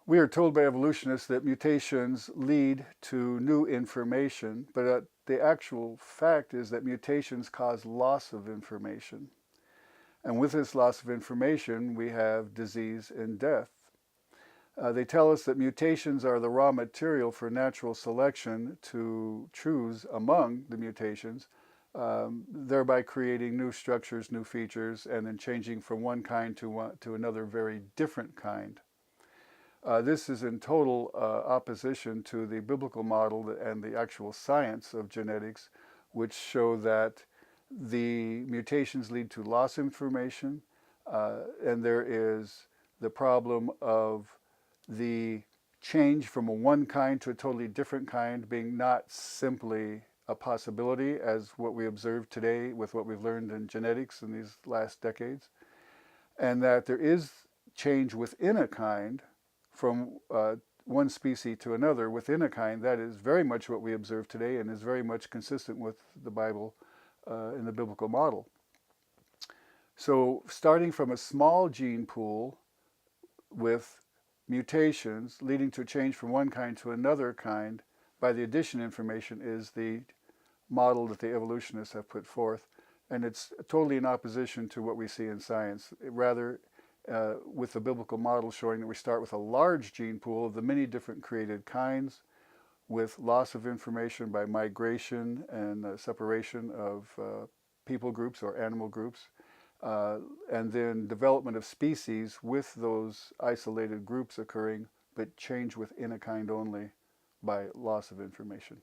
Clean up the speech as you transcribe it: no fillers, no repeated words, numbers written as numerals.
We are told by evolutionists that mutations lead to new information, but the actual fact is that mutations cause loss of information. And with this loss of information, we have disease and death. They tell us that mutations are the raw material for natural selection to choose among the mutations, thereby creating new structures, new features, and then changing from one kind to another very different kind. This is in total opposition to the biblical model and the actual science of genetics, which show that the mutations lead to loss of information, and there is the problem of the change from a one kind to a totally different kind being not simply a possibility, as what we observe today with what we've learned in genetics in these last decades, and that there is change within a kind from one species to another within a kind. That is very much what we observe today and is very much consistent with the Bible in the biblical model. So starting from a small gene pool with mutations leading to a change from one kind to another kind by the addition information is the model that the evolutionists have put forth. And it's totally in opposition to what we see in science. Rather, with the biblical model showing that we start with a large gene pool of the many different created kinds with loss of information by migration and separation of people groups or animal groups, and then development of species with those isolated groups occurring, but change within a kind only by loss of information.